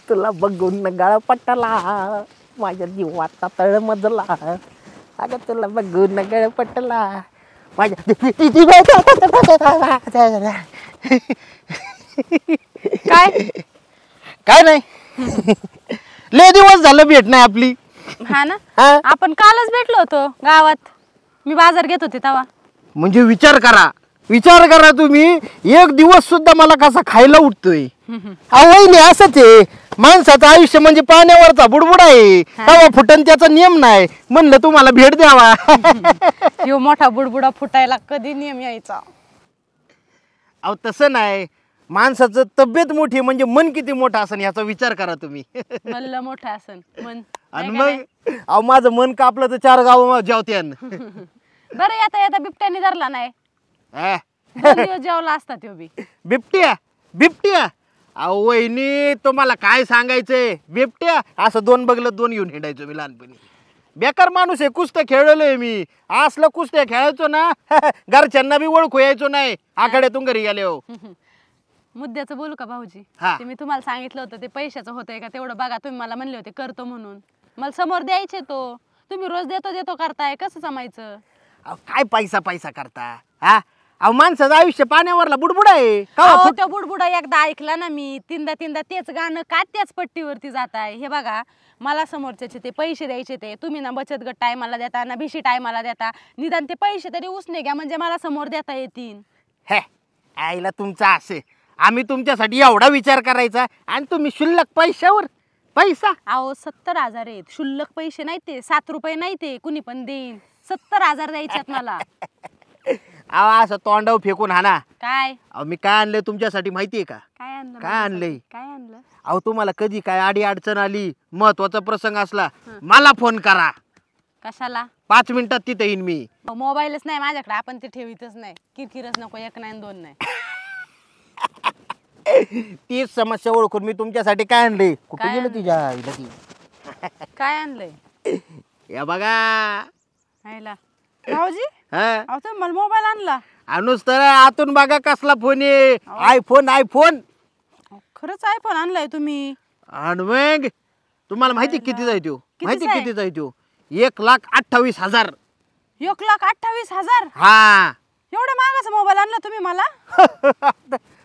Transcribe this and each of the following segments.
तुला बघून गळ पटला माझ्या जीवाचा तळमजला. अगं तुला बघून गळ पटला माझ्या काय काय नाही. लय दिवस झालं भेट नाही आपली. हा ना हा? आपण कालच भेटलो होतो गावात. मी बाजार घेत होते तेव्हा. म्हणजे विचार करा तुम्ही, एक दिवस सुद्धा मला कसा खायला उठतोय. नाही असंच आहे माणसाचं आयुष्य, म्हणजे पाण्यावरचा बुडबुड आहे. तवा फुटन त्याचा नियम नाही, म्हणलं तुम्हाला भेट द्यावा. ह्यो मोठा बुडबुडा फुटायला कधी नियम यायचा. अहो तसं नाही, माणसाचं तब्येत मोठी म्हणजे मन किती मोठं असेल याचा विचार करा तुम्ही. मल्ल मोठा असन मन. आणि मग अहो माझं मन कापलं तर 4 गाव जेवत्यान. बरं येता येता बिबट्याने धरला नाही. अं, 2 दिवस जेवला असता त्यो बी. बिबट्या अहो वहिनी तुम्हाला काय सांगायचंय. बिबट्या असं 2 बगलं 2 घेऊन हिंडायचो मी लहानपणी. बेकार माणूस आहे. कुस्त्या खेळलोय मी. असलं कुस्त्या खेळायचो ना घरच्यांना बी ओळखू यायचो नाही आखाड्यातून घरी गेले. हो मुद्द्याचं बोलू का भाऊजी? हा. ते मी तुम्हाला सांगितलं होतं ते पैशाचं होतंय का तेवढं बघा. तुम्ही मला म्हणले होते करतो म्हणून. मला समोर द्यायचे तो. तुम्ही रोज देतो करताय, कसं जमायचं? अहो काय पैसा करता हा. अहो माणसाचं आयुष्य पाण्यावरला बुडबुड आहे. अहो, तो बुडबुडा एकदा ऐकला ना मी, तीनदा तेच गाणं का त्याच पट्टीवरती जात आहे. हे बघा मला समोरच्याचे ते पैसे द्यायचे, ते तुम्ही ना बचत गट टायमाला देता ना भिशी टायमाला देता. निदान ते पैसे तरी उसने घ्या म्हणजे मला समोर देता येतील. हे आईला तुमचा असे, आम्ही तुमच्यासाठी एवढा विचार करायचा आणि तुम्ही शुल्लक पैशावर पैसा. अहो 70,000 आहेत. शुल्लक पैसे नाही ते, 7 रुपये नाही ते, कुणी पण देईन. 70,000 द्यायच्यात मला. अहो असं तोंडावर फेकून हाना. काय अहो मी काय आणलंय तुमच्यासाठी माहितीये का? काय आणलं? काय आणलंय? काय आणलं? अहो तुम्हाला कधी काय अडी अडचण आली, महत्वाचा प्रसंग असला, मला फोन करा. कशाला? 5 मिनिटात तिथे येईन मी. मोबाईलच नाही माझ्याकडे, आपण ते ठेवीतच नाही. किरकिरच नको, 1 नाही 2 नाही. तीच समस्या ओळखून मी तुमच्यासाठी काय आणले. कुठे काय गेलं आणलंय? तुझ्या आईला ती? काय आणलंय? या बघा आईला भाऊजी, हा अहो तुम्ही मला मोबाईल आणला. अनुस तर आतून बघा कसला फोन आहे. आयफोन. अहो, खरंच आयफोन आणलाय तुम्ही? आणि मग तुम्हाला माहिती किती जाय तो? माहिती आहे? किती जाय तो? 1,28,000. 1,28,000? हा. एवढ्या महागाचा मोबाईल आणला तुम्ही मला?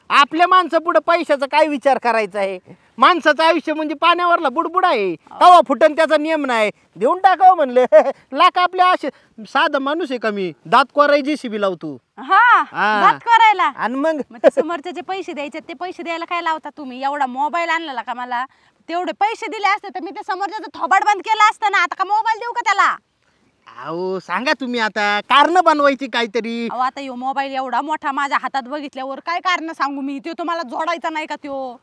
आपल्या माणसा पुढे पैशाचा काय विचार करायचा आहे. माणसाचं आयुष्य म्हणजे पाण्यावरला बुडबुड आहे. कवा फुटन त्याचा नियम नाही. देऊन टाकावं म्हणलं. लाख आपल्या असे साधा माणूस आहे का मी? दात कोराय JCB लावतो. हा दात करायला. आणि मग ते समोरच्याचे पैसे द्यायचे, ते पैसे द्यायला काय लावता तुम्ही? एवढा मोबाईल आणलेला का मला? तेवढे पैसे दिले असते तर मी ते समोरच्याचं थोबाड बंद केलं असतं ना. आता का मोबाईल देऊ का त्याला? अहो सांगा तुम्ही आता कारण बनवायची काहीतरी. अहो आता यो मोबाईल एवढा मोठा माझ्या हातात बघितल्यावर काय कारण सांगू मी? तो तुम्हाला जोडायचा नाही का त्यो?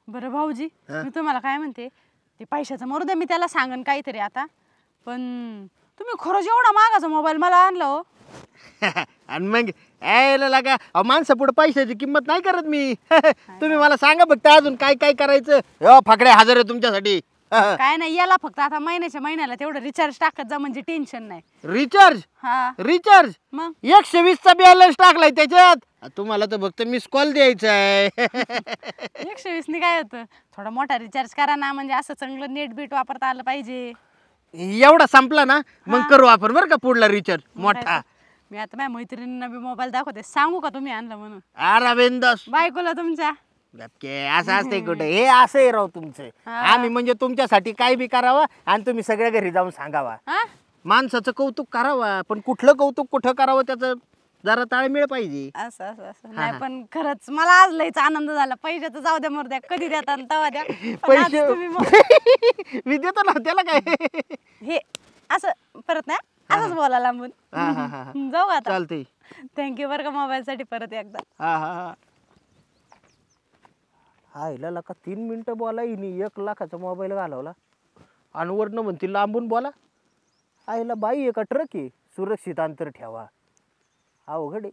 बरं भाऊजी, मी तुम्हाला काय म्हणते, ते पैशाचं मरू दे, मी त्याला सांगन काहीतरी आता. पण तुम्ही खरंच एवढा महागाचा मोबाईल मला आणला हो? आणि मग यायला लागा. अहो माणसा पुढे पैशाची किंमत नाही करत मी. तुम्ही मला सांगा फक्त अजून काय काय करायचं. हो फाकडे हजर आहे तुमच्यासाठी. काय नाही, याला फक्त आता महिन्याला तेवढं रिचार्ज टाकत जा म्हणजे टेन्शन नाही. रिचार्ज? हा रिचार्ज मग 120चा बॅलन्स टाकलाय त्याच्यात. तुम्हाला तर फक्त मिस कॉल द्यायचा आहे. 120 ने काय होतं? थोडा मोठा रिचार्ज करा ना, म्हणजे असं चांगलं नेट बीट वापरता आलं पाहिजे. एवढा संपला ना मग करू आपण बरं का पुढला रिचार्ज मोठा. मी आता माझ्या मैत्रिणींना बी मोबाईल दाखवते, सांगू का तुम्ही आणलं म्हणून? अरे बिंदास. बायकोला तुमच्या असं असते कुठे? हे असं आहे राव तुमचं. आम्ही म्हणजे तुमच्यासाठी काय बी करावं आणि तुम्ही सगळ्या घरी जाऊन सांगावा. माणसाचं कौतुक करावं, पण कुठलं कौतुक कुठं करावं त्याचं जरा ताळमेळ पाहिजे. असं असं असं नाही, पण खरंच मला आज लयच आनंद झाला. पैशाचं जाऊ द्या, मरू द्या, कधी देता तवा द्या. पैसे तुम्ही मी देतो ना त्याला काय. हे असं परत नाही असंच बोला लांबून. जाऊ आता. चालतंय. थँक्यू बरं का मोबाईल साठी परत एकदा. हा हा हा. आईला का 3 मिनिटं बोला हिनी 1 लाखाचा मोबाईल घालवला आणि वरनं म्हणती लांबून बोला. आईला बाई एका ट्रक आहे, सुरक्षित अंतर ठेवा. अवघड आहे.